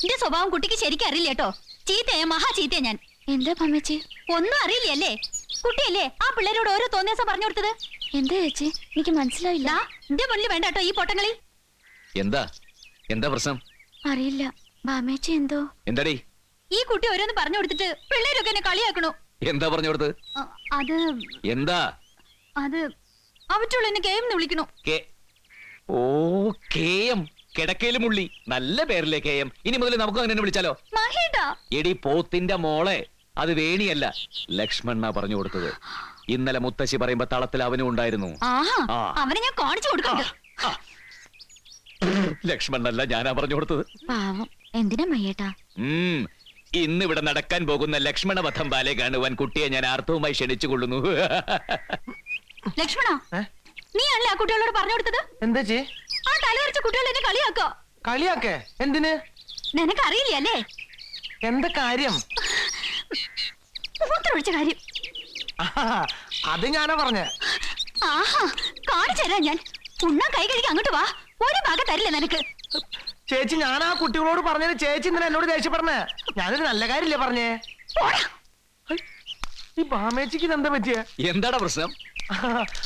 എന്റെ സ്വഭാവം കുട്ടിക്ക് ശരിക്കും അറിയില്ല കേട്ടോ. ചീത്തയാ, മഹാ ചീത്തയാ ഞാൻ. എന്താ അമ്മച്ചി? ഒന്നും അറിയില്ലല്ലേ? കുട്ടിയല്ലേ ആ പിള്ളേരോട് ഓരോ തോന്നിയാസം പറഞ്ഞു കൊടുത്തത്? എന്താ ചേച്ചി? എനിക്ക് മനസ്സിലായില്ല. എന്റെ മുന്നിൽ വേണ്ട കേട്ടോ ഈ പൊട്ടങ്ങളി. എന്താ എന്താ പ്രശ്നം? അറിയില്ല. ബാമേച്ചി എന്തോ. എന്താടി? ഈ കുട്ടി ഓരോന്ന് പറഞ്ഞു കൊടുത്തിട്ട് പിള്ളേരൊക്കെ എന്നെ കളിയാക്കണു. എന്താ പറഞ്ഞു കൊടുത്തത്? അത് എന്താ? അത് അവറ്റുള്ള എന്നെ കേം വിളിക്കണു. ഓ കേയം, കിടക്കയിലും ഉള്ളി. നല്ല പേരല്ലേ കേയം. ഇനി മുതൽ നമുക്ക് അങ്ങനെ വിളിച്ചാലോ? മഹേട്ടാ. എടി പോത്തിന്റെ മോളെ, അത് വേണിയല്ല, ലക്ഷ്മണ പറഞ്ഞു കൊടുത്തത്. ഇന്നലെ മുത്തശ്ശി പറയുമ്പോ തളത്തിൽ അവനും ഉണ്ടായിരുന്നു. അവനെ ഞാൻ കാണിച്ചു കൊടുക്കണ്ട. ലക്ഷ്മണല്ല, ഞാനാ പറഞ്ഞു കൊടുത്തത്. പാവം, എന്തിനാ മയ്യേട്ടാ? ഇന്നിവിടെ നടക്കാൻ പോകുന്ന ലക്ഷ്മണ വധം ബാലെ കാണുവാൻ കുട്ടിയെ ഞാൻ ആർത്തവുമായി ക്ഷണിച്ചുകൊള്ളുന്നു. ലക്ഷ്മണ, നീ അല്ലേ ആ കുട്ടികളോട് പറഞ്ഞു കൊടുത്തത്? എന്താ ചേ? ആ തലവരച്ച കുട്ടികൾ എന്നെ കളിയാക്കോ? കളിയാക്കേ? എന്തിന്? നിനക്ക് അറിയില്ലേ? എന്താ കാര്യം? മൂത്രമൊഴിച്ച കാര്യം. അത് ഞാനാ പറഞ്ഞേ. ആഹാ, കാണിച്ചു തരാം ഞാൻ. ഉണ്ണാൻ കൈ കഴുകി അങ്ങോട്ട് വാ. ഒരു ഭാഗം തരില്ല നിനക്ക്. ചേച്ചി, ഞാൻ ആ കുട്ടികളോട് പറഞ്ഞത് ചേച്ചി ഇന്നലെ എന്നോട് ദേഷ്യപ്പെടണേ. ഞാനൊരു നല്ല കാര്യമില്ലേ പറഞ്ഞേ. ഈ ബാമേച്ചിക്ക് ഇതെന്താ പറ്റിയ? എന്താടാ പ്രശ്നം?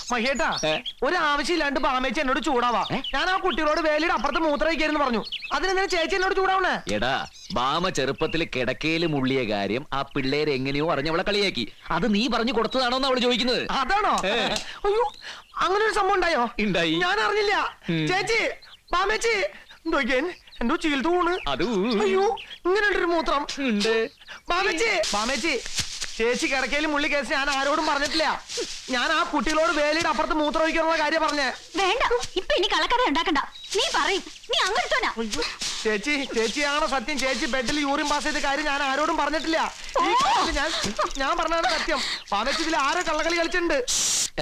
മഹേട്ടാ, ഒരാവശ്യമില്ലാണ്ട് ബാമേച്ചി എന്നോട് ചൂടാവാ. ഞാൻ ആ കുട്ടികളോട് വേലിയുടെ അപ്പുറത്ത് മൂത്രയിക്കായിരുന്നു പറഞ്ഞു. അതിനെന്തിനാ ചേച്ചി എന്നോട് ചൂടാവണേ? എടാ, ബാമ ചെറുപ്പത്തിൽ കിടക്കയിൽ മുള്ളിയ കാര്യം ആ പിള്ളേരെ എങ്ങനെയോ അറിഞ്ഞവളെ കളിയാക്കി. അത് നീ പറഞ്ഞു കൊടുത്തതാണോന്ന് അവള് ചോദിക്കുന്നത്. അതാണോ? അയ്യോ, അങ്ങനെ ഒരു സംഭവം ഉണ്ടായോ? ഉണ്ടായി. ഞാൻ അറിഞ്ഞില്ല. ചേച്ചി, ബാമേച്ചി, എന്തോ ചീൽ തൂണ്. അയ്യോ, ഇങ്ങനെ ഒരു മൂത്രം ഉണ്ട്. ബാമേച്ചി, ചേച്ചി കിടക്കയിൽ മുള്ളി കേസ് ഞാൻ ആരോടും പറഞ്ഞിട്ടില്ല. ഞാൻ ആ കുട്ടികളോട് വേലിയുടെ അപ്പുറത്ത് മൂത്രം ഒഴിക്കാനുള്ള കാര്യം പറഞ്ഞേ. വേണ്ട, ഇപ്പൊ ഇനി കളക്കഥ ഉണ്ടാക്കണ്ട. നീ പറയും, നീ അങ്ങനത്തോനാ. ചേച്ചിയാണോ സത്യം? ചേച്ചി ബെഡിൽ യൂറിൻ പാസ് ചെയ്ത കാര്യം ഞാൻ ആരോടും പറഞ്ഞിട്ടില്ല. ഞാൻ പറഞ്ഞതാണ് സത്യം. ബാമേച്ചി, ഇതിൽ ആരോ കള്ളകളി കളിച്ചിട്ടുണ്ട്.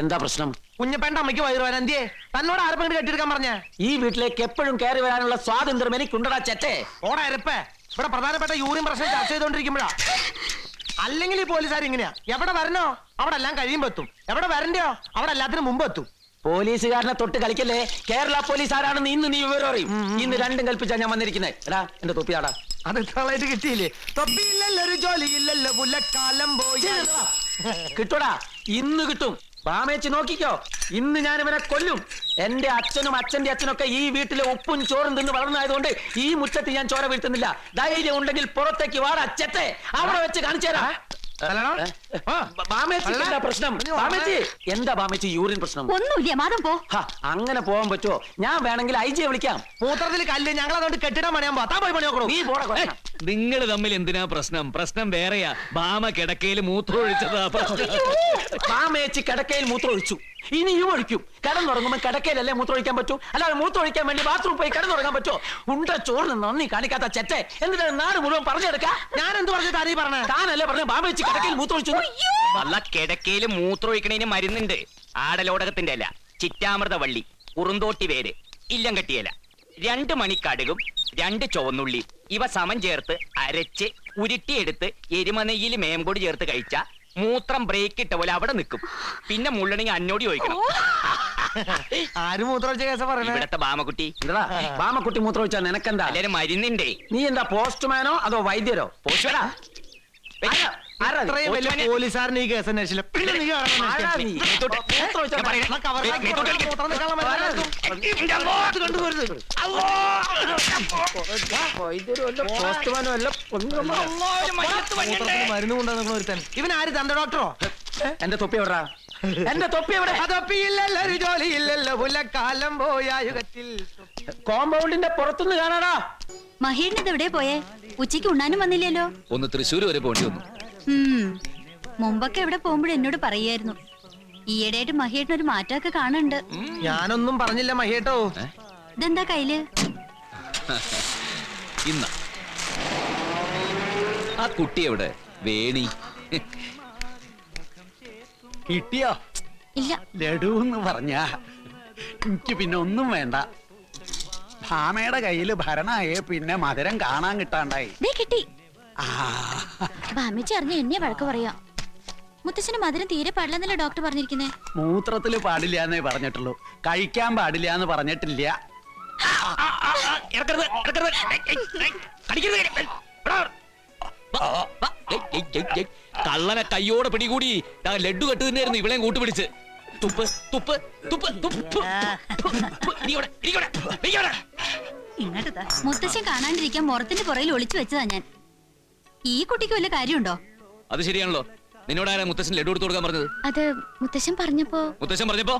എന്താ പ്രശ്നം? കുഞ്ഞപ്പേന്റെ അമ്മയ്ക്ക് വയറുവാൻ എന്തിയെ? തന്നോട് ആരെങ്കിലും കെട്ടിയെടുക്കാൻ പറഞ്ഞേ? ഈ വീട്ടിലേക്ക് എപ്പോഴും കയറി വരാനുള്ള സ്വാതന്ത്ര്യം എനിക്കുണ്ടടാ ചെറ്റേ. ഓടാ അരപ്പേ. ഇവിടെ പ്രധാനപ്പെട്ട യൂറിൻ പ്രശ്നം ചർച്ച ചെയ്തോണ്ടിരിക്കുമ്പോഴാ. അല്ലെങ്കിൽ ഈ പോലീസുകാർ ഇങ്ങനെയാ. എവിടെ വരണോ അവിടെ എല്ലാം കഴിയുമ്പോ എത്തും. എവിടെ വരണ്ടോ അവിടെ എല്ലാത്തിനും മുമ്പ് എത്തും. പോലീസുകാരനെ തൊട്ട് കളിക്കല്ലേ. കേരള പോലീസ് ആരാണെന്ന് ഇന്ന് നീ വിവരം അറിയും. ഇന്ന് രണ്ടും കൽപ്പിച്ചാ ഞാൻ വന്നിരിക്കുന്നത്. എടാ, എന്റെ തൊപ്പിയാടാ. അത് ഇത്രളായിട്ട് കിട്ടിയില്ലേ? തൊപ്പിയില്ലല്ലോ, ഒരു ജോലിയില്ലല്ലോ, പുലക്കാലം പോയി. കിട്ടൂടാ, ഇന്ന് കിട്ടും. ബാമേച്ചി നോക്കിക്കോ, ഇന്ന് ഞാൻ ഇവനെ കൊല്ലും. എന്റെ അച്ഛനും അച്ഛന്റെ അച്ഛനൊക്കെ ഈ വീട്ടിലെ ഉപ്പും ചോറും തിന്ന് വളർന്നതായതുകൊണ്ട് ഈ മുറ്റത്ത് ഞാൻ ചോര വീഴ്ത്തുന്നില്ല. ധൈര്യം ഉണ്ടെങ്കിൽ പുറത്തേക്ക് വാടാ ചെത്തെ. അവിടെ വെച്ച് കാണിച്ചു തരാം. പ്രശ്നം ബാമേച്ചി, എന്താ ബാമേച്ചി യൂറിൻ പ്രശ്നം? ഒന്നുമില്ല, മാതം പോ. അങ്ങനെ പോകാൻ പറ്റുമോ? ഞാൻ വേണമെങ്കിൽ ഐജിയെ വിളിക്കാം. മൂത്രത്തിൽ കല്ല്. ഞങ്ങൾ അതുകൊണ്ട് കെട്ടിടാൻ പണിയാൻ പോയി പണി നോക്കണോ? നീ പോടാ. നിങ്ങൾ തമ്മിൽ എന്തിനാ പ്രശ്നം? പ്രശ്നം വേറെയാ. ബാമ കിടക്കയിൽ മൂത്രം ഒഴിച്ചതാ. ബാമേച്ചി കിടക്കയിൽ മൂത്രം ഒഴിച്ചു, ഇനിയും ഒഴിക്കും. കിടന്നുറങ്ങുമ്പോ കിടക്കയിലല്ലേ മൂത്രം ഒഴിക്കാൻ പറ്റൂ? അല്ലാതെ മൂത്രം ഒഴിക്കാൻ വേണ്ടി ബാത്റൂം പോയി കിടന്നുറങ്ങാൻ പറ്റുമോ? ഉണ്ട ചോറിന് നന്ദി കാണിക്കാത്ത ചെറ്റെ. എന്നിട്ട് നാട് മുഴുവൻ പറഞ്ഞെടുക്കാം. ഞാൻ എന്ത് പറഞ്ഞു? താനീ പറഞ്ഞ താനല്ലേ പറഞ്ഞ ബാമേച്ചി കിടക്കയിൽ മൂത്രം ഒഴിച്ചു? അല്ല, കിടക്കയിൽ മൂത്രം ഒഴിക്കണേന് മരുന്നുണ്ട്. ആടലോടകത്തിന്റെ അല്ല, ചിറ്റാമൃത വള്ളി, കുറുന്തോട്ടി വേര്, ഇല്ലം കെട്ടിയല, 2 മണിക്കടുകും 2 ചുവന്നുള്ളി ഇവ സമം ചേർത്ത് അരച്ച് ഉരുട്ടിയെടുത്ത് എരുമനെയ്യിൽ മേമ്പൊടി ചേർത്ത് കഴിച്ച മൂത്രം ബ്രേക്ക് ഇട്ട പോലെ അവിടെ നിൽക്കും. പിന്നെ മുള്ളണെങ്കിൽ അന്നോടി ചോദിക്കണം. ആര് മൂത്രം ഒഴിച്ച കേസാ പറയണേ? ഇവിടത്തെ ബാമക്കുട്ടി. ബാമക്കുട്ടി മൂത്രം ഒഴിച്ചാ നിനക്കെന്താ? എല്ലാരും മരുന്നുണ്ടേ. നീ എന്താ പോസ്റ്റ്മാനോ അതോ വൈദ്യരോ? പോസ്റ്റ്മാനാ? ഇത്രയും വലിയ പോലീസുകാരന് ഈ കേസ് അന്വേഷിച്ചില്ല. പിന്നെ നീ മരുന്ന് കൊണ്ടുവന്ന ഒരുത്തൻ. ഇവൻ ആര്? തന്റെ ഡോക്ടറോ? എന്റെ തൊപ്പി എവിടാ? എന്റെ തൊപ്പി എവിടെ? തൊപ്പിയില്ലല്ലോ, ഒരു ജോലിയില്ലല്ലോ, പുലക്കാലം പോയ യുഗത്തിൽ. കോമ്പൗണ്ടിന്റെ പുറത്തുനിന്ന് കാണാടാ. മഹേഷിന് എവിടെ പോയേ? ഉച്ചയ്ക്ക് ഉണ്ണാനും വന്നില്ലല്ലോ. ഒന്ന് തൃശ്ശൂർ വരെ പോണ്ടി വന്നു. മുമ്പൊക്കെ എവിടെ പോകുമ്പോഴും എന്നോട് പറയായിരുന്നു. ഈയിടെയായിട്ട് മഹേഷിനൊരു മാറ്റമൊക്കെ കാണുന്നുണ്ട്. ഞാനൊന്നും പറഞ്ഞില്ല മഹേട്ടോ. ഇതെന്താ കയ്യില്? ഇന്ന ആ കുട്ടി എവിടെ? വേണി കിട്ടിയോ? ഇല്ല. ലഡുന്ന് പറഞ്ഞ എനിക്ക് പിന്നെ ഒന്നും വേണ്ട. ഭാമയുടെ കയ്യില് ഭരണായേ പിന്നെ മധുരം കാണാൻ കിട്ടാണ്ടായി. കിട്ടി. ഭാമിച്ച് അറിഞ്ഞ എന്നെ വഴക്ക് പറയാ. മുത്തച്ഛന് മധുരം തീരെ പാടില്ലെന്നല്ലേ ഡോക്ടർ പറഞ്ഞിരിക്കുന്നേ? മൂത്രത്തില് പാടില്ല എന്നേ പറഞ്ഞിട്ടുള്ളൂ, കഴിക്കാൻ പാടില്ല എന്ന് പറഞ്ഞിട്ടില്ല. ഇറക്കരുത് ഇറക്കരുത്. കടിക്കരുത്. ഇവിടെ വാ. വാ, വാ. കള്ളനെ കയ്യോടെ പിടികൂടി ദാ ലഡ്ഡു കെട്ട് തന്നെയായിരുന്നു ഇവളെയും കൂട്ടുപിടിച്ച്. തുപ്പ് തുപ്പ് തുപ്പ് തുപ്പ്. ഇരിക്കവിടെ, ഇരിക്കവിടെ, ഇരിക്കവിടെ. ഇങ്ങോട്ട് താ. മുത്തശ്ശൻ കാണാണ്ടിരിക്കാൻ മുറത്തിന്റെ പുറയിൽ ഒളിച്ചു വെച്ചതാ ഞാൻ. ഈ കുട്ടിക്ക് വല്ല കാര്യമുണ്ടോ? അത് ശരിയാണല്ലോ. നിന്നോട് ആരാ മുത്തശ്ശൻ ലഡ്ഡു എടുത്തു കൊടുക്കാൻ പറഞ്ഞത്? അത് മുത്തശ്ശൻ പറഞ്ഞപ്പോ. മുത്തശ്ശൻ പറഞ്ഞപ്പോ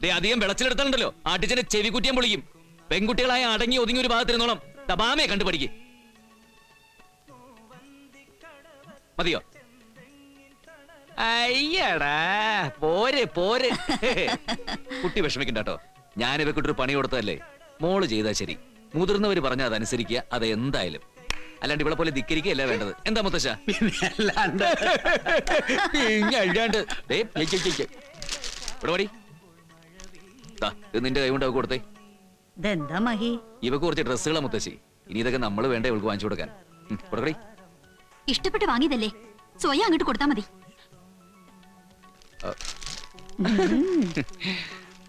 ദേ അധികം വെളച്ചിലെടുത്താലുണ്ടല്ലോ ആട്ടിച്ചന്റെ ചെവി കുറ്റിയാൻ പൊളിക്കും. പെൺകുട്ടികളായ അടങ്ങി ഒതുങ്ങി ഒരു ഭാഗത്തിരുന്നോളം തപാമയെ കണ്ടു പഠിക്കും. മതിയോ? അയ്യടാ പോര് പോര്. കുട്ടി വിഷമിക്കണ്ടോ. ഞാൻ ഇവക്കിട്ടൊരു പണി കൊടുത്തതല്ലേ. മോള് ചെയ്താ ശരി. മുതിർന്നവര് പറഞ്ഞാൽ അതനുസരിക്കുക. അത് എന്തായാലും. അല്ലാണ്ട് ഇവിടെ പോലെ ധിക്കരിക്കുകയല്ല വേണ്ടത്. എന്താ മുത്തശ്ശ? പിന്നെ അല്ലാണ്ട് അല്ലാണ്ട് ഇവിടെ പടി. ഇത് നിന്റെ കൈ കൊണ്ട് അവക്ക് കൊടുത്തേ. ഇതെന്താ മഹി? ഇവക്ക് കുറച്ച് ഡ്രസ്സുകളാ മുത്തശ്ശി. ഇനി ഇതൊക്കെ നമ്മള് വേണ്ട ഇവൾക്ക് വാങ്ങിച്ചു കൊടുക്കാൻ. കൊടുക്കടി. ഇഷ്ടപ്പെട്ട് വാങ്ങിയതല്ലേ, സ്വയം അങ്ങോട്ട് കൊടുത്താ മതി.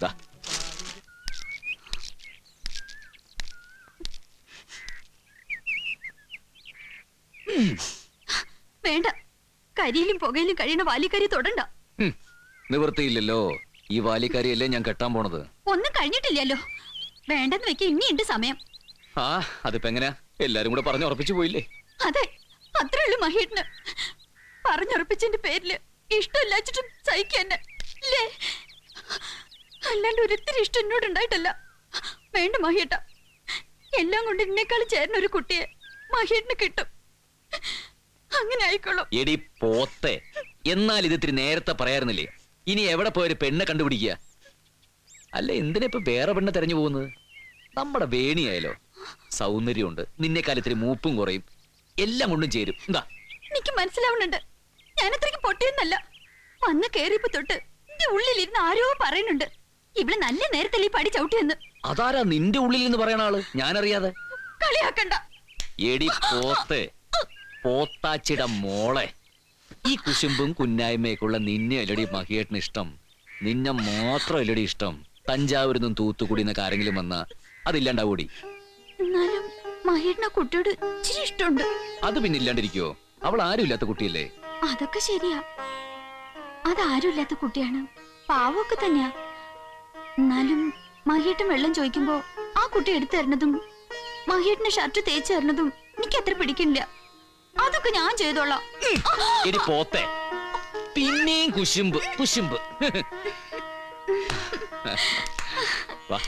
ദാ. വേണ്ട, കരിയിലും പുകയിലും കഴിയണ വാലിക്കരി തൊടണ്ട. നിവൃത്തിയില്ലല്ലോ. ഈ വാലിക്കാരിയല്ലേ ഞാൻ കെട്ടാൻ പോണത്. ഒന്നും കഴിഞ്ഞിട്ടില്ലല്ലോ. വേണ്ടെന്ന് വെക്ക, ഇനിയുണ്ട് സമയം. ആ അതിപ്പോ എങ്ങനെയാ? എല്ലാരും കൂടെ പറഞ്ഞു ഉറപ്പിച്ചു പോയില്ലേ? അതെ, അത്രേ ഉള്ളു മഹേട്ടന്. പറഞ്ഞുറപ്പിച്ചതിന്റെ പേരില് ഇഷ്ടമില്ലാച്ചിട്ടും സഹിക്കന്നെ അല്ലേ? അല്ലാണ്ട് ഒരിത്തിരി ഇഷ്ടം എന്നോട് ഉണ്ടായിട്ടല്ല. വേണ്ട മഹേട്ട, എല്ലാം കൊണ്ട് എന്നെക്കാളും ചേർന്ന ഒരു കുട്ടിയെ മഹേട്ടന് കിട്ടും. അങ്ങനെ ആയിക്കോളും. എടി പോത്തെ, എന്നാൽ ഇത് ഇത്തിരി നേരത്തെ പറയാറുന്നില്ലേ? ഇനി എവിടെ പോയൊരു പെണ്ണെ കണ്ടുപിടിക്കുക? അല്ല എന്തിനാ ഇപ്പൊ വേറെ പെണ്ണെ തെരഞ്ഞു പോകുന്നത്? നമ്മുടെ വേണിയായാലോ സൗന്ദര്യമുണ്ട്, നിന്നെക്കാൾ ഇത്തിരി മൂപ്പും കുറയും, എല്ലാം കൊണ്ടും ചേരും. എന്താ? എനിക്ക് മനസ്സിലാവുന്നുണ്ട്. ഞാൻ അത്രയ്ക്ക് പൊട്ടിയെന്നല്ല. വന്ന് കേറിയപ്പോ തൊട്ട് എന്റെ ഉള്ളിലിരുന്ന് ആരോ പറയുന്നുണ്ട്, ഇവിടെ നല്ല നേരത്തല്ലേ ഈ പടി ചവിട്ടിയെന്ന്. അതാരാ നിന്റെ ഉള്ളിൽ നിന്ന് പറയണ ആള്? ഞാനറിയാതെ. കളിയാക്കണ്ട. എടി പോത്തെ, പോത്താച്ചിട മോളെ, ഈ കുശുമ്പും കുന്നായ്മയൊക്കെയുള്ള നിന്നെ അല്ലടി മഹിയേട്ടന് ഇഷ്ടം. നിന്നെ മാത്രം അല്ലടി ഇഷ്ടം. തഞ്ചാവൂരിൽ നിന്നും തൂത്തുക്കുടി എന്നൊക്കെ ആരെങ്കിലും വന്നാ അതില്ലാണ്ടാവൂടി. എന്നാലും മഹേട്ടന കുട്ടിയോട് ഇച്ചിരി ഇഷ്ടമുണ്ട്. അത് പിന്നെ ഇല്ലാണ്ടിരിക്കോ? അവൾ ആരും ഇല്ലാത്ത കുട്ടിയല്ലേ? അതൊക്കെ ശരിയാ. അതാരും ഇല്ലാത്ത കുട്ടിയാണ്, പാവമൊക്കെ തന്നെയാ. എന്നാലും മഹേട്ടൻ വെള്ളം ചോദിക്കുമ്പോ ആ കുട്ടി എടുത്തു തരുന്നതും മഹേട്ടന്റെ ഷർട്ട് തേച്ചു തരുന്നതും എനിക്ക് അത്ര പിടിക്കില്ല. അതൊക്കെ ഞാൻ ചെയ്തോളാം. എടി പോത്തെ, പിന്നെയും കുശുമ്പ് കുശുമ്പ്. വാ.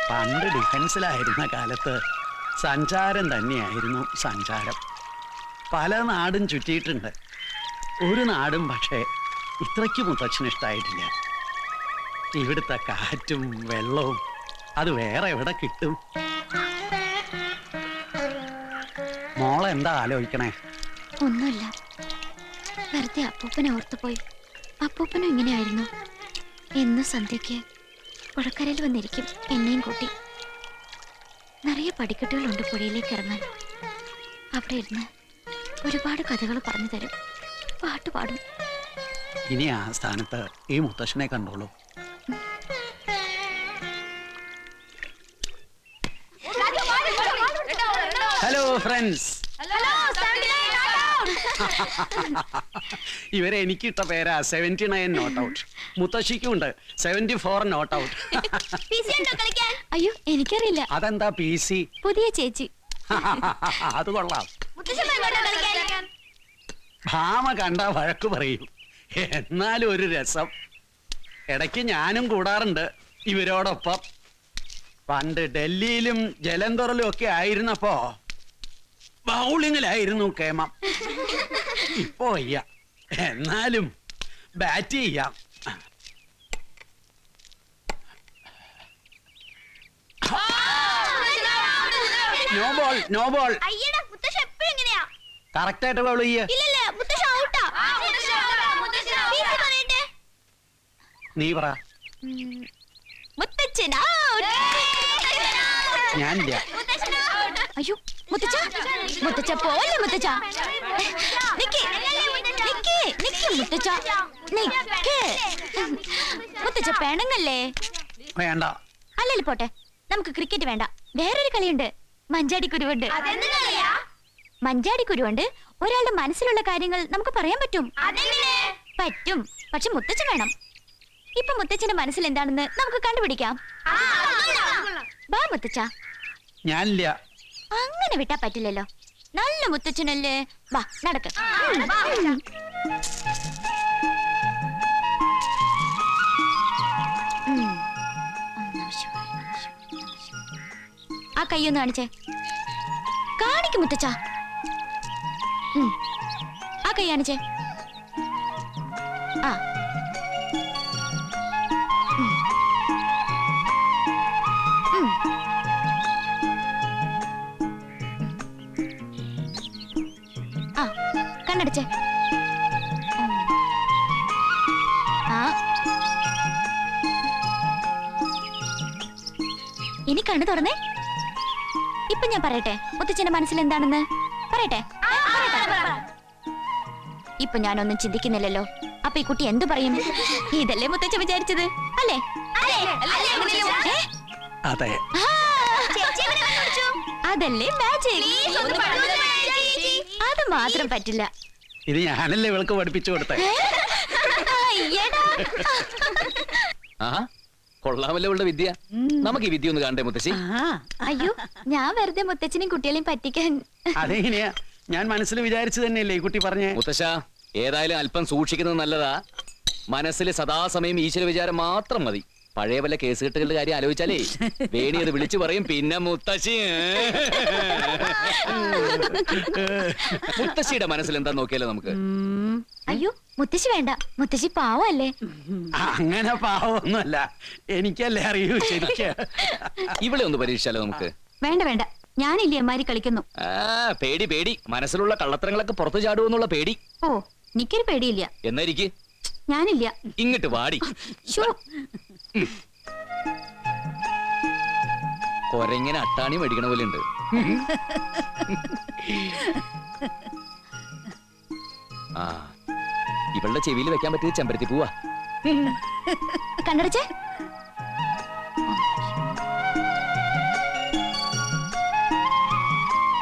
പണ്ട് ഡിഫൻസിലായിരുന്ന കാലത്ത് സഞ്ചാരം തന്നെയായിരുന്നു സഞ്ചാരം. പല നാടും ചുറ്റിയിട്ടുണ്ട്. ഒരു നാടും പക്ഷേ ഇത്രയ്ക്ക് മുത്തച്ഛന് ഇഷ്ടമായിട്ടില്ല. ഇവിടുത്തെ കാറ്റും വെള്ളവും അത് വേറെ എവിടെ കിട്ടും? മോളെന്താ ആലോചിക്കണേ? ഒന്നുമില്ല, വെറുതെ അപ്പൂപ്പനെ ഓർത്തുപോയി. അപ്പൂപ്പനും ഇങ്ങനെയായിരുന്നു. എന്നും സന്ധ്യയ്ക്ക് പുഴക്കരയിൽ വന്നിരിക്കും എന്നെയും കൂട്ടി. നിറയെ പടിക്കെട്ടുകളുണ്ട് പുഴയിലേക്ക് ഇറങ്ങാൻ. അവിടെ ഇരുന്ന് ഒരുപാട് കഥകൾ പറഞ്ഞു തരും, പാട്ട് പാടും. ഇനി ആ സ്ഥാനത്ത് ഈ മുത്തശ്ശനെ കണ്ടോളൂ. Hello friends. ഇവരെ എനിക്കിട്ട പേരാ 79 നോട്ട് ഔട്ട്. മുത്തശ്ശിക്കും ഉണ്ട് 74 നോട്ട് ഔട്ട്. അയ്യോ എനിക്കറിയില്ല. അതെന്താ PC? പുതിയ ചേച്ചി. അത് കൊള്ളാം. ഭാമ കണ്ട വഴക്ക് പറയും, എന്നാലും ഒരു രസം. ഇടയ്ക്ക് ഞാനും കൂടാറുണ്ട് ഇവരോടൊപ്പം. പണ്ട് ഡൽഹിയിലും ജലന്ധറിലും ഒക്കെ ആയിരുന്നപ്പോ ബൗളിങ്ങിലായിരുന്നു കേമം. ഇപ്പോ വയ്യ, എന്നാലും ബാറ്റ് ചെയ്യാം. No ball, no ball. Correct ആയിട്ട് ബൗൾ ചെയ്യ. നീ പറ. ഞാനില്ല. അയ്യോ മുത്തച്ഛ, മുത്തച്ഛ പോലെ മുത്തച്ഛ. നിക്ക്, നിക്ക്, നിക്ക് മുത്തച്ഛ, നിക്ക്. മുത്തച്ഛ പെണങ്ങല്ലേ? വേണ്ട. അല്ലല്ലോ പോട്ടെ, നമുക്ക് ക്രിക്കറ്റ് വേണ്ട. വേറൊരു കളിയുണ്ട്, മഞ്ചാടിക്കുരുവുണ്ട്. മഞ്ചാടിക്കുരുവുണ്ട് ഒരാളുടെ മനസ്സിലുള്ള കാര്യങ്ങൾ നമുക്ക് പറയാൻ പറ്റും. പറ്റും, പക്ഷെ മുത്തച്ഛൻ വേണം. ഇപ്പൊ മുത്തച്ഛന്റെ മനസ്സിൽ എന്താണെന്ന് നമുക്ക് കണ്ടുപിടിക്കാം. ബാ മുത്തച്ഛ. ഞാനില്ല. അങ്ങനെ വിട്ടാ പറ്റില്ലല്ലോ, നല്ല മുത്തച്ഛനല്ലേ. വാ നടക്ക്. ആ കൈയൊന്ന് കാണിച്ചേ. കാണിക്കും മുത്തച്ഛ. ആ കൈ കാണിച്ചേ. ആ ആ കണ്ണടച്ചേ. ആ ഇനി കണ്ണു തുറന്നേ. ഇപ്പൊ ഞാൻ പറയട്ടെ മുത്തച്ഛന്റെ മനസ്സിൽ എന്താണെന്ന് പറയട്ടെ. ഇപ്പൊ ഞാനൊന്നും ചിന്തിക്കുന്നില്ലല്ലോ. അപ്പൊ ഈ കുട്ടി എന്തു പറയും? ഇതല്ലേ മുത്തച്ഛൻ വിചാരിച്ചത് അല്ലേ? ഏ? അതെ. ആ, അതല്ലേ മാജിക്. അത് മാത്രം പറ്റില്ല. ഇത് ഞാനല്ലേ ഇവൾക്ക് പഠിപ്പിച്ചു കൊടുത്തേ. അയ്യടാ. ആഹാ, കൊള്ളാമല്ലോ ഉള്ള വിദ്യ. നമുക്ക് ഈ വിദ്യ ഒന്ന് കാണണ്ടേ മുത്തശ്ശി? അയ്യോ, ഞാൻ വെറുതെ മുത്തച്ഛനെയും കുട്ടികളെയും പറ്റിക്കാൻ. അതെങ്ങനെയാ? ഞാൻ മനസ്സിൽ വിചാരിച്ചു തന്നെയല്ലേ ഈ കുട്ടി പറഞ്ഞേ. മുത്തശ്ശ, ഏതായാലും അല്പം സൂക്ഷിക്കുന്നത് നല്ലതാ. മനസ്സിൽ സദാസമയം ഈശ്വര വിചാരം മാത്രം മതി. പഴയ വല്ല കേസുകെട്ടുകളുടെ കാര്യം ആലോചിച്ചാലേ വേണി അത് വിളിച്ചു പറയും. പിന്നെ മുത്തശ്ശി മുത്തശ്ശിയുടെ മനസ്സിൽ എന്താ നോക്കിയാലോ നമുക്ക്. അയ്യോ മുത്തശ്ശി വേണ്ട, മുത്തശ്ശി പാവല്ലേ. അങ്ങനെ പാവമൊന്നുമല്ല, എനിക്കല്ലേ അറിയൂ ശരിക്ക്. ഇവിടെ ഒന്ന് പരീക്ഷിച്ചാലോ നമുക്ക്? വേണ്ട വേണ്ട, ഞാനില്ലേ അമ്മാരി കളിക്കുന്നു. ആ പേടി പേടി, മനസ്സിലുള്ള കള്ളത്തരങ്ങളൊക്കെ പുറത്തു ചാടുമെന്നുള്ള പേടി. ഓ, എനിക്കൊരു പേടിയില്ല. എന്നായിരിക്കും ഞാനില്ല. ഇങ്ങോട്ട് വാടി. ശോ, കൊരങ്ങനെ അട്ടാണി മേടിക്കണ പോലെ ഉണ്ട്. ആ, ഇവളുടെ ചെവിയിൽ വെക്കാൻ പറ്റിയത് ചെമ്പരത്തി പൂവാ. കണ്ണടച്ചേ.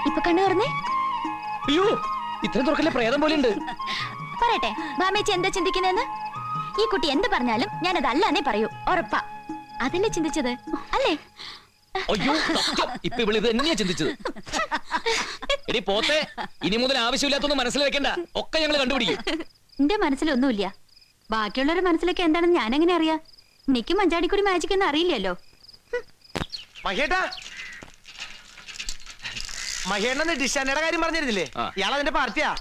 ഇപ്പൊ കണ്ണു തുറന്നേ. അയ്യോ, ഇത്രയും തുറക്കല്ലേ, പ്രേതം പോലെ ഉണ്ട്. പറയട്ടെ ഭാമേച്ചി എന്താ ചിന്തിക്കുന്നതെന്ന്? ഈ കുട്ടി എന്ത് പറഞ്ഞാലും ഞാനത് അല്ലാന്നേ പറയൂ, ഉറപ്പാ. അതല്ലേ ചിന്തിച്ചത് അല്ലേ? അയ്യോ സത്യം, ഇപ്പൊ ഇവള് ഇത് തന്നെയാ ചിന്തിച്ചത്. എടി പോത്തെ, ഇനി മുതൽ ആവശ്യമില്ലാത്തൊന്നും മനസ്സിൽ വെക്കണ്ട, ഒക്കെ ഞങ്ങൾ കണ്ടുപിടിക്കും. എന്റെ മനസ്സിലൊന്നുമില്ല. ബാക്കിയുള്ളവരുടെ മനസ്സിലൊക്കെ എന്താണെന്ന് ഞാൻ എങ്ങനെ അറിയാ? എനിക്ക് മഞ്ചാടിക്കുടി മാജിക് എന്ന് അറിയില്ലല്ലോ. മഹേട്ടാ, മഹേട്ടൻ ഡിഷാനയുടെ കാര്യം പറഞ്ഞിരുന്നില്ലേ? ആ. ഇയാൾ അതിന്റെ പാർട്ടിയാ.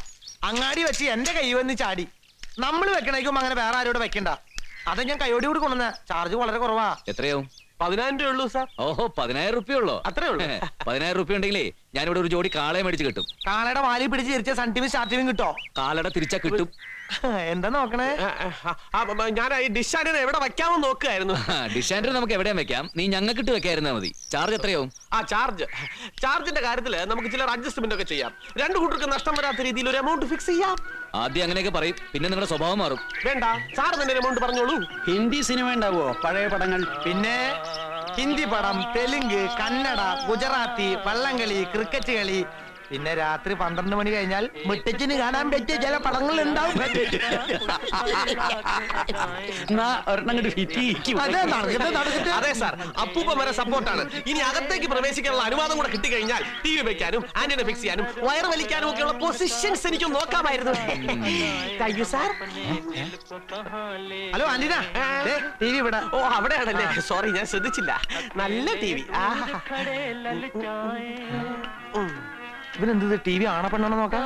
അങ്ങാടി വെച്ച് എന്റെ കൈ വന്ന് ചാടി. നമ്മൾ വെക്കണേക്കും അങ്ങനെ വേറെ ആരോട് വെക്കണ്ട. അത് ഞാൻ കൈയോടി കൂടി കൊണ്ടുവന്ന. ചാർജ് വളരെ കുറവാ. എത്രയാവും? 10,000 രൂപ ഉള്ളൂ സാർ. ഓഹോ, 10,000 റുപ്യ ഉള്ളോ? അത്രേ ഉള്ളൂ. 10,000 റുപ്യ ഉണ്ടെങ്കിലേ ഞാനിവിടെ ഒരു ജോഡി കാളയെ മേടിച്ച് കിട്ടും. കാളയുടെ വാലി പിടിച്ച് തിരിച്ച സൺടിവും സ്റ്റാർട്ടിവും കിട്ടോ? കാളയുടെ തിരിച്ചാ കിട്ടും. എന്താ നോക്കണേ? ഞാൻ ഈ ഡിഷാനെ എവിടെ വെക്കാമെന്ന് നോക്കുകയായിരുന്നു. ഡിഷാൻഡർ നമുക്ക് എവിടെയും വെക്കാം, നീ ഞങ്ങൾക്കിട്ട് വെക്കായിരുന്നാ മതി. ചാർജ് എത്രയാവും? ആ ചാർജിന്റെ കാര്യത്തില് നമുക്ക് ചില അഡ്ജസ്റ്റ്മെന്റ് ഒക്കെ ചെയ്യാം. രണ്ടു കൂട്ടർക്ക് നഷ്ടം വരാത്ത രീതിയിൽ ഒരു എമൗണ്ട് ഫിക്സ് ചെയ്യാം. ആദ്യം അങ്ങനെയൊക്കെ പറയും, പിന്നെ നിങ്ങളുടെ സ്വഭാവം മാറും. വേണ്ട, സാർ തന്നെ എമൗണ്ട് പറഞ്ഞോളൂ. ഹിന്ദി സിനിമ ഉണ്ടാവോ? പഴയ പടങ്ങൾ. പിന്നെ ഹിന്ദി പടം, തെലുങ്ക്, കന്നഡ, ഗുജറാത്തി, വള്ളംകളി, ക്രിക്കറ്റ് കളി, പിന്നെ രാത്രി 12 മണി കഴിഞ്ഞാൽ മുട്ടച്ചിന് കാണാൻ പറ്റിയ ചില പടങ്ങൾ ഉണ്ടാവും. അതെ സാർ, അപ്പൂപ്പ വരെ സപ്പോർട്ടാണ്. ഇനി അകത്തേക്ക് പ്രവേശിക്കാനുള്ള അനുവാദം കൂടെ കിട്ടിക്കഴിഞ്ഞാൽ ടി വി വെക്കാനും ആന്റിനെ ഫിക്സ് ചെയ്യാനും വയർ വലിക്കാനും ഒക്കെയുള്ള പൊസിഷൻസ് എനിക്ക് നോക്കാമായിരുന്നു. Thank sir. Hello antenna, T V ഇവിടെ. ഓ അവിടെയാണല്ലേ, സോറി ഞാൻ ശ്രദ്ധിച്ചില്ല. നല്ല ടി വി. ഇവനെന്ത് ടി വി ആണ പെണ്ണാണോ നോക്കാം?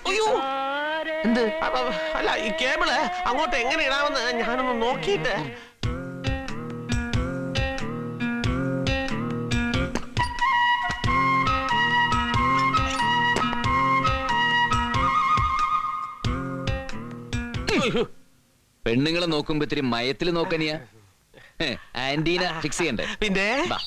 അയ്യോ എന്ത്? അല്ല, ഈ കേബിള് അങ്ങോട്ട് എങ്ങനെ ഇടാമെന്ന് ഞാനൊന്ന് നോക്കിയിട്ട്. പെണ്ണുങ്ങളെ നോക്കുമ്പോ ഇത്തിരി മയത്തിൽ നോക്കനിയാ. ആന്റീന ഫിക്സ് ചെയ്യണ്ടേ? പിന്നെ ബാ.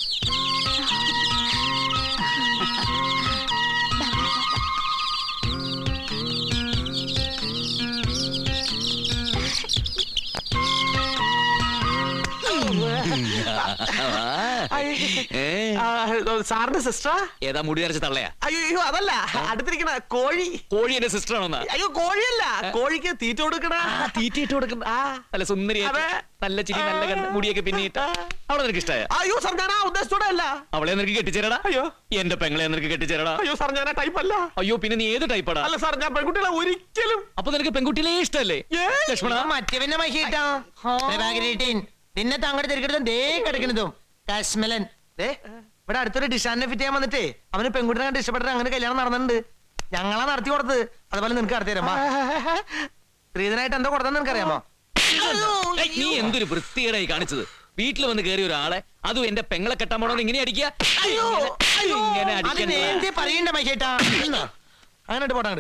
സാറിന്റെ സിസ്റ്ററാ? ഏതാ മുടി നരച്ച തള്ളയാ? അയ്യോ അതല്ല, അടുത്തിരിക്കണ കോഴി. കോഴി എന്റെ സിസ്റ്റർ ആണോന്നാ? അയ്യോ കോഴിയല്ല, കോഴിക്ക് തീറ്റ കൊടുക്കണ. തീറ്റയിട്ട് കൊടുക്കുന്ന നല്ല സുന്ദരി, അതെ. നല്ല ചിരി, നല്ല കണ്ണ്, മുടിയൊക്കെ പിന്നിട്ട് അവളെ നിനക്ക് ഇഷ്ടമായ? അയ്യോ സാർ, ഞാൻ ആ ഉദ്ദേശത്തോടെ അല്ല. അവളെ നിനക്ക് കെട്ടിച്ചേരടാ. അയ്യോ എന്റെ പെങ്ങളെ നിനക്ക് കെട്ടിച്ചേരടാ. അയ്യോ സാർ, ഞാൻ ആ ടൈപ്പ് അല്ല. അയ്യോ പിന്നെ നീ ഏത് ടൈപ്പാടാ? അല്ല സാർ, ഞാൻ പെൺകുട്ടികളെ ഒരിക്കലും. അപ്പൊ നിനക്ക് പെൺകുട്ടികളെ ഇഷ്ടല്ലേ ലക്ഷ്മണ? മറ്റവന്റെ മഹിട്ടാ നിന്നെ തങ്ങടെ തിരിക്കടുത്തും ദേ കിടക്കുന്നതും കശ്മലൻ. ദേ ഇവിടെ അടുത്തൊരു ഡിഷാനെ ഫിറ്റ് ചെയ്യാൻ വന്നിട്ടേ അവന് പെൺകുട്ടിനെ കണ്ട് ഇഷ്ടപ്പെട്ടിട്ട് അങ്ങനെ കല്യാണം നടന്നിട്ടുണ്ട്. ഞങ്ങളാ നടത്തി കൊടുത്തത്. അതുപോലെ നിനക്ക് നടത്തി തരാമോ? സ്ത്രീധനായിട്ട് എന്താ കൊടുത്തെന്ന് നിനക്കറിയാമോ? ഏയ്, നീ എന്തൊരു വൃത്തികേടായി കാണിച്ചത്. വീട്ടിൽ വന്ന് കയറിയ ഒരാളെ, അതും എന്റെ പെങ്ങളെ കെട്ടാൻ പോണോ ഇങ്ങനെ അടിക്കുക? ഇങ്ങനെ അത് അടിക്കാൻ നേരത്തെ പറയണ്ട മഹിട്ടാ. അങ്ങനെ പോട്ടാ.